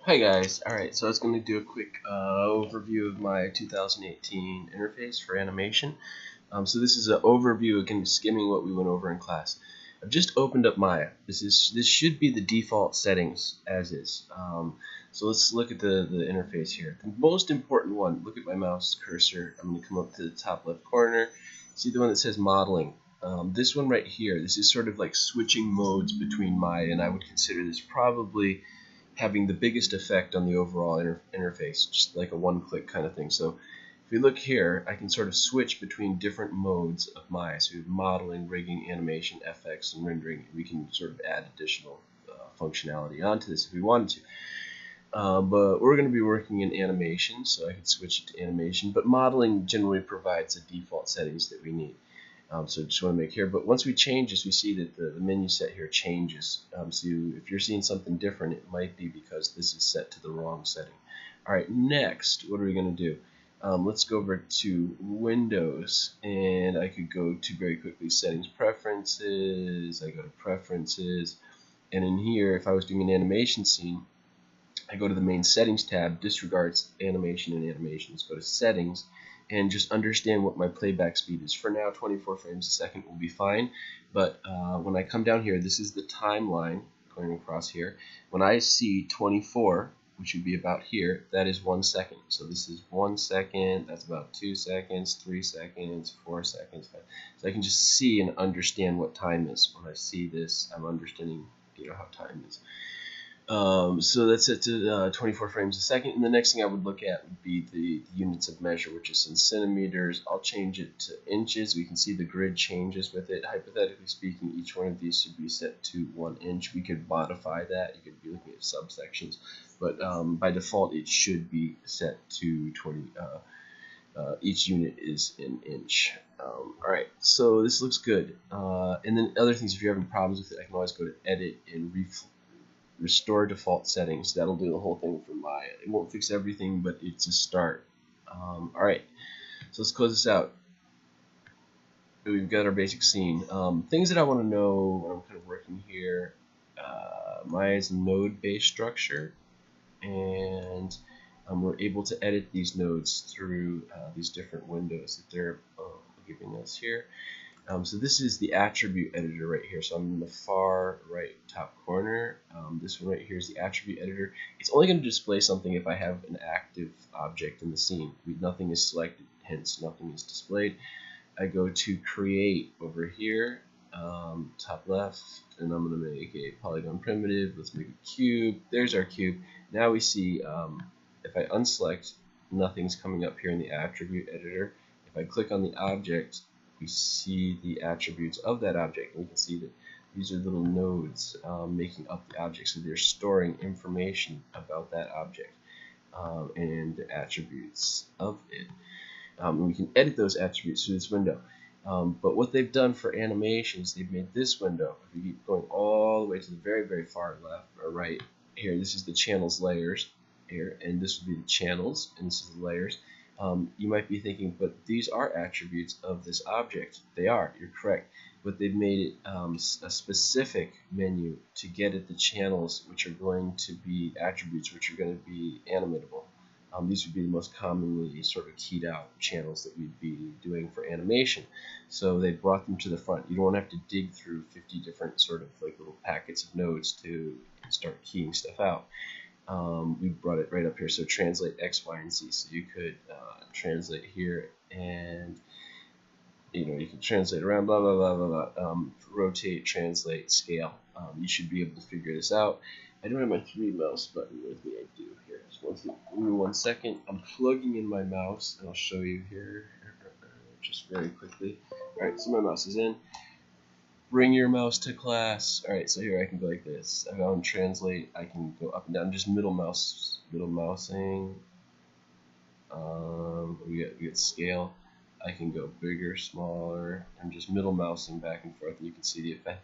Hi guys, alright, so I was going to do a quick overview of my 2018 interface for animation. So this is an overview, again, skimming what we went over in class. I've just opened up Maya. This should be the default settings as is. So let's look at the interface here. The most important one, look at my mouse cursor. I'm going to come up to the top left corner. See the one that says modeling. This one right here, this is sort of like switching modes between Maya, and I would consider this probably having the biggest effect on the overall interface, just like a one-click kind of thing. So if we look here, I can sort of switch between different modes of Maya. So we have modeling, rigging, animation, FX, and rendering. We can sort of add additional functionality onto this if we wanted to. But we're going to be working in animation, so I can switch it to animation. But modeling generally provides the default settings that we need. So just want to make here, but once we change this, we see that the menu set here changes. So if you're seeing something different, it might be because this is set to the wrong setting. All right, next, what are we going to do? Let's go over to Windows, and I could go to very quickly Settings, Preferences. I go to Preferences, and in here, if I was doing an animation scene, I go to the main Settings tab, disregards animation and animations, go to Settings, and just understand what my playback speed is. For now, 24 frames a second will be fine, but when I come down here, this is the timeline going across here. When I see 24, which would be about here, that is 1 second. So this is 1 second, that's about 2 seconds, 3 seconds, 4 seconds. So I can just see and understand what time is. When I see this, I'm understanding how time is. So that's set to 24 frames a second, and the next thing I would look at would be the units of measure, which is in centimeters. I'll change it to inches. We can see the grid changes with it. Hypothetically speaking, each one of these should be set to 1 inch. We could modify that. You could be looking at subsections, but by default, it should be set to 20. Each unit is an inch. Alright, so this looks good. And then other things, if you're having problems with it, I can always go to Edit and Restore Default Settings. That'll do the whole thing for Maya. It won't fix everything, but it's a start. Alright, so let's close this out. We've got our basic scene. Things that I want to know when I'm kind of working here. Maya's node-based structure, and we're able to edit these nodes through these different windows that they're giving us here. So this is the attribute editor right here. So I'm in the far right top corner. This one right here is the attribute editor. It's only going to display something if I have an active object in the scene. Nothing is selected, hence nothing is displayed. I go to create over here, top left, and I'm going to make a polygon primitive. Let's make a cube. There's our cube. Now we see if I unselect, nothing's coming up here in the attribute editor. If I click on the object, we see the attributes of that object. And we can see that these are little nodes making up the object, so they're storing information about that object and the attributes of it. And we can edit those attributes through this window. But what they've done for animations, they've made this window. If we keep going all the way to the very, very far left or right here, this is the channels layers here, and this would be the channels, and this is the layers. You might be thinking, but these are attributes of this object. They are, you're correct. But they've made it a specific menu to get at the channels which are going to be attributes, which are going to be animatable. These would be the most commonly sort of keyed out channels that we'd be doing for animation. So they brought them to the front. You don't have to dig through 50 different sort of like little packets of nodes to start keying stuff out. We brought it right up here. So translate X, Y, and Z. So you could translate here, and you can translate around, blah blah blah blah blah. Rotate, translate, scale. You should be able to figure this out. I don't have my 3 mouse button with me. I do here. So give me 1 second. I'm plugging in my mouse, and I'll show you here just very quickly. All right, so my mouse is in. Bring your mouse to class. Alright, so here I can go like this. I go and translate. I can go up and down, just middle mousing. We get scale. I can go bigger, smaller. I'm just middle mousing back and forth, and you can see the effect.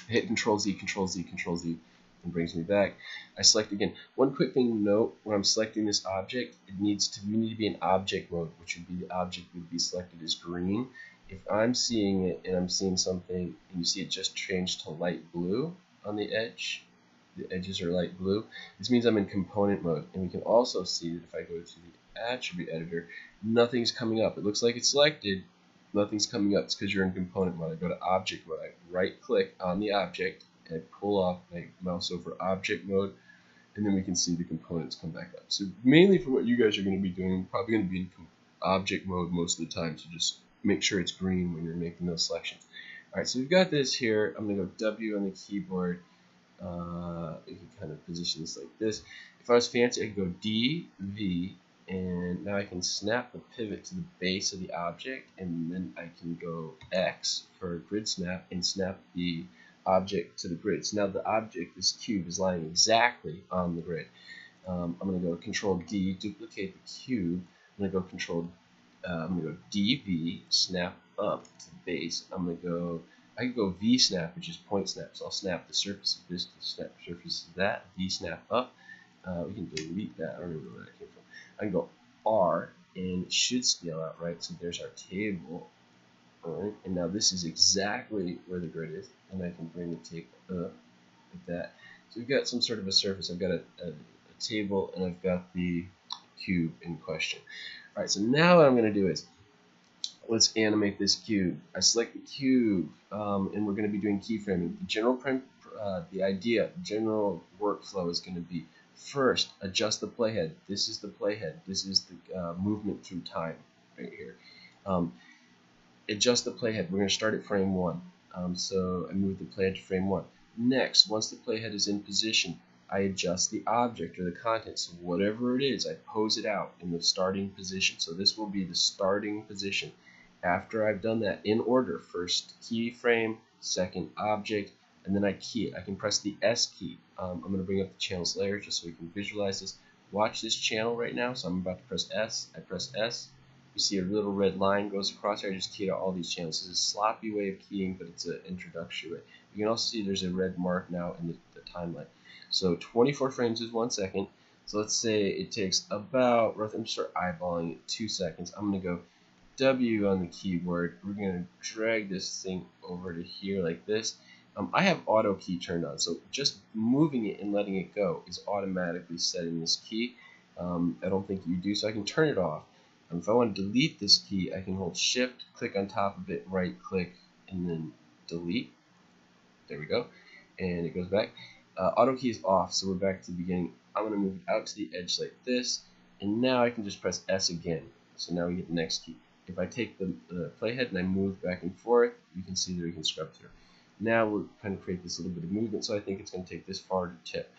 I hit Control Z, Control Z, Control Z, and brings me back. I select again. One quick thing to note: when I'm selecting this object, we need to be in object mode, which would be the object would be selected as green. If I'm seeing it and I'm seeing something, and you see it just changed to light blue on the edge, the edges are light blue. This means I'm in component mode. And we can also see that if I go to the attribute editor, nothing's coming up. It looks like it's selected, nothing's coming up. It's because you're in component mode. I go to object mode, I right click on the object, and I pull off, I mouse over object mode, and then we can see the components come back up. So mainly for what you guys are going to be doing, probably going to be in object mode most of the time, so just make sure it's green when you're making those selections. Alright, so we've got this here. I'm going to go W on the keyboard. You can kind of position this like this. If I was fancy, I could go D, V, and now I can snap the pivot to the base of the object, and then I can go X for grid snap and snap the object to the grid. So now the object, this cube, is lying exactly on the grid. I'm going to go Control D, duplicate the cube. I'm going to go I'm going to go DV, snap up to the base. I can go V snap, which is point snap. So I'll snap the surface of this to snap the surface of that. V snap up. We can delete that. I don't even know where that came from. I can go R, and it should scale out, right? So there's our table. Alright, and now this is exactly where the grid is, and I can bring the table up like that. So we've got some sort of a surface. I've got a table, and I've got the cube in question. Alright, so now what I'm going to do is, let's animate this cube. I select the cube, and we're going to be doing keyframing. The general workflow is going to be, first, adjust the playhead. This is the playhead. This is the movement through time right here. Adjust the playhead. We're going to start at frame 1. So I move the playhead to frame 1. Next, once the playhead is in position, I adjust the object or the content. So whatever it is, I pose it out in the starting position. So this will be the starting position. After I've done that, in order, first keyframe, second object, and then I key it. I can press the S key. I'm going to bring up the channels layer just so we can visualize this. Watch this channel right now. So I'm about to press S. I press S. You see a little red line goes across here. I just keyed out all these channels. This is a sloppy way of keying, but it's an introductory way. You can also see there's a red mark now in the timeline. So 24 frames is 1 second. So let's say it takes about, I'm going to start eyeballing it, 2 seconds. I'm going to go W on the keyboard. We're going to drag this thing over to here like this. I have auto key turned on, so just moving it and letting it go is automatically setting this key. I don't think you do, so I can turn it off. If I want to delete this key, I can hold Shift, click on top of it, right click, and then delete. There we go, and it goes back. Auto key is off, so we're back to the beginning. I'm going to move it out to the edge like this, and now I can just press S again. So now we get the next key. If I take the playhead and I move back and forth, you can see that we can scrub through. Now we're going to create this little bit of movement, so I think it's going to take this far to tip.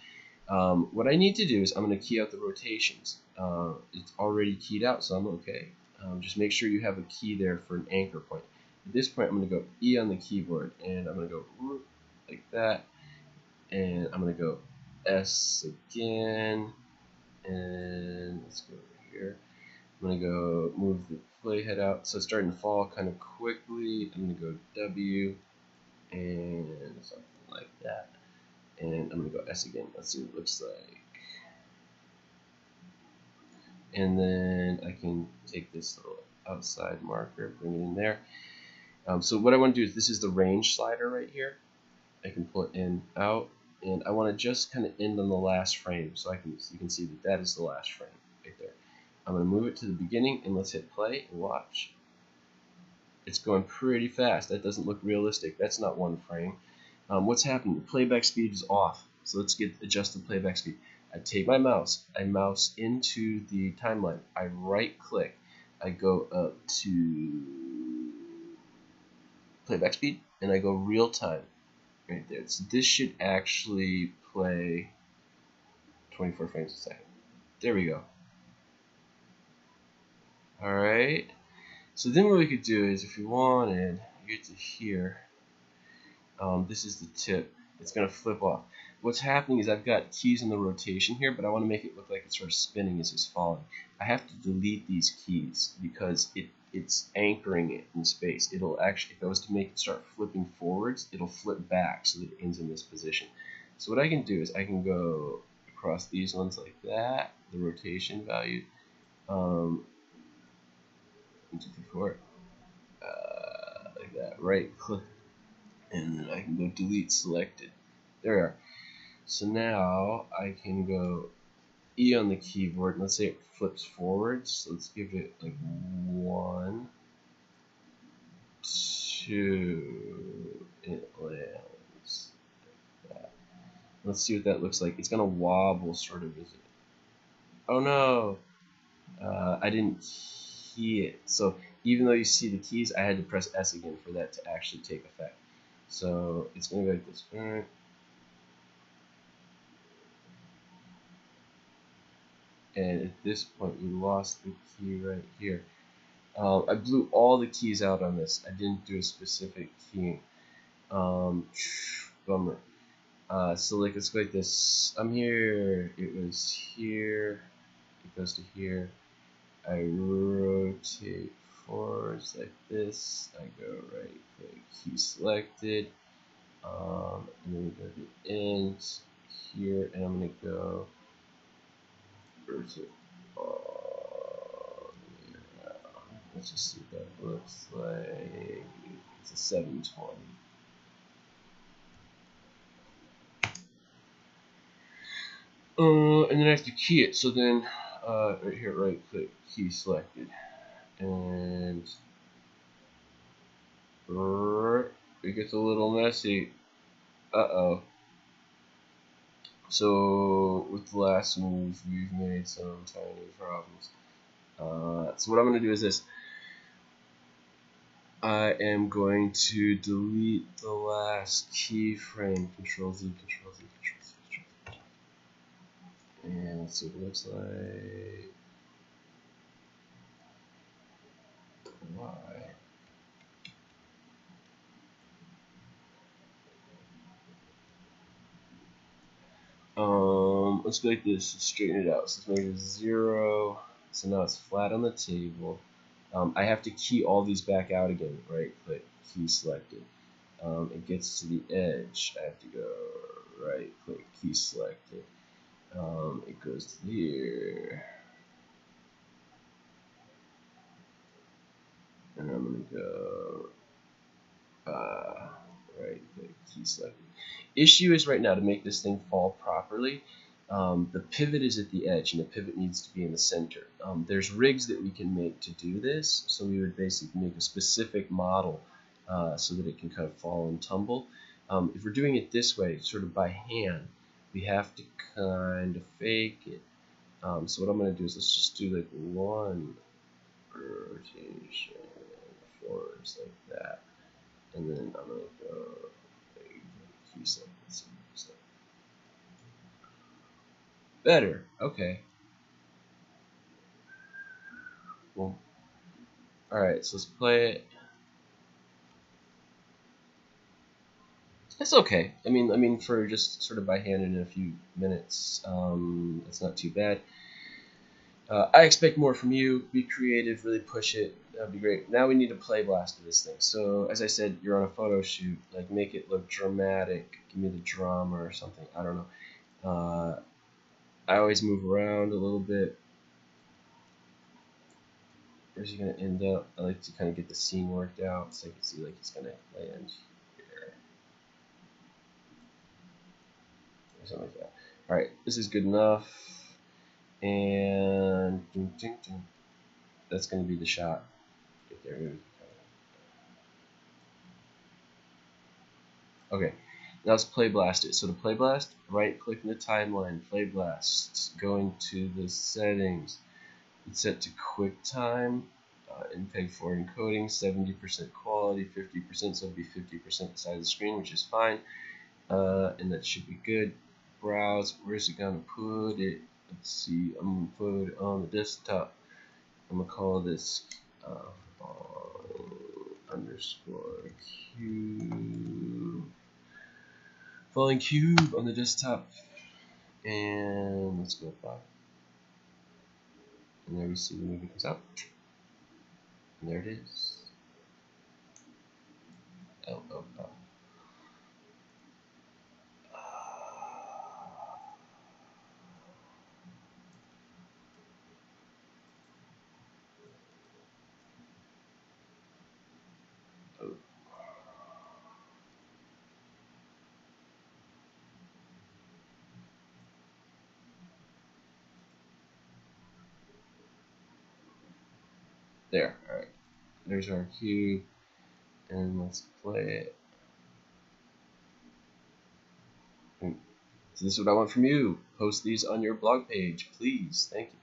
What I need to do is I'm going to key out the rotations. It's already keyed out, so I'm okay. Just make sure you have a key there for an anchor point. At this point, I'm going to go E on the keyboard, and I'm going to go like that, and I'm going to go S again, and let's go over here. I'm going to go move the playhead out, so it's starting to fall kind of quickly. I'm going to go W, and something like that. And I'm going to go S again. Let's see what it looks like. And then I can take this little outside marker, bring it in there. So what I want to do is, this is the range slider right here. I can pull it in, out, and I want to just kind of end on the last frame. So you can see that is the last frame right there. I'm going to move it to the beginning, and let's hit play and watch. It's going pretty fast. That doesn't look realistic. That's not 1 frame. What's happening? The playback speed is off. So let's adjust the playback speed. I take my mouse, I mouse into the timeline, I right click, I go up to playback speed, and I go real time right there. So this should actually play 24 frames a second. There we go. Alright, so then what we could do is, if we wanted, you get to here, this is the tip. It's going to flip off. What's happening is I've got keys in the rotation here, but I want to make it look like it's sort of spinning as it's falling. I have to delete these keys because it's anchoring it in space. It'll actually, if I was to make it start flipping forwards, it'll flip back so that it ends in this position. So what I can do is I can go across these ones like that, the rotation value. 1, 2, 3, 4, like that. Right click, and then I can go delete selected. There we are. So now I can go E on the keyboard. Let's say it flips forwards. So let's give it like 1, 2. It lands. Let's see what that looks like. It's gonna wobble, sort of. Is it? Oh no! I didn't key it. So even though you see the keys, I had to press S again for that to actually take effect. So it's gonna go like this. And at this point, we lost the key right here. I blew all the keys out on this. I didn't do a specific keying. Bummer. So like let's go like this. I'm here. It was here. It goes to here. I rotate forwards like this. I go right click, key selected. And then we go to the end here, and I'm gonna go rotate. Let's just see what that looks like. It's a 720. And then I have to key it. So then, right here, right click, key selected, and it gets a little messy. So with the last move, we've made some tiny problems. So what I'm going to do is this. I am going to delete the last keyframe. Control Z, Control Z, Control Z, Control Z. And let's see what it looks like. Why? Let's go like this. Straighten it out. So let's make it 0. So now it's flat on the table. I have to key all these back out again. Right click, key selected. It gets to the edge. I have to go right click, key selected. It goes to here. And I'm going to go right click, key selected. Issue is right now to make this thing fall properly. The pivot is at the edge, and the pivot needs to be in the center. There's rigs that we can make to do this, so we would basically make a specific model so that it can kind of fall and tumble. If we're doing it this way, sort of by hand, we have to kind of fake it. So what I'm going to do is let's just do like 1 rotation forwards like that, and then I'm going to go key selected. Better. Okay. Well, alright, so let's play it. It's okay. I mean, for just sort of by hand in a few minutes, it's not too bad. I expect more from you. Be creative, really push it. That'd be great. Now we need a play blast of this thing. So, as I said, you're on a photo shoot. Like, make it look dramatic. Give me the drama or something. I don't know. I always move around a little bit. Where's he going to end up? I like to kind of get the scene worked out so I can see like he's going to land here. Or something like that. Alright, this is good enough. And that's going to be the shot. Get there. Okay, now let's play blast it. So to play blast, right click in the timeline, play blast. Go into the settings. It's set to QuickTime. MPEG-4 encoding, 70% quality, 50%, so it'll be 50% side of the screen, which is fine. And that should be good. Browse, where's it gonna put it? Let's see, I'm gonna put it on the desktop. I'm gonna call this underscore cube. Falling cube on the desktop. And let's go back. And there we see the movie comes out. And there it is. Oh. There. All right. There's our cue, and let's play it. So this is what I want from you. Post these on your blog page, please. Thank you.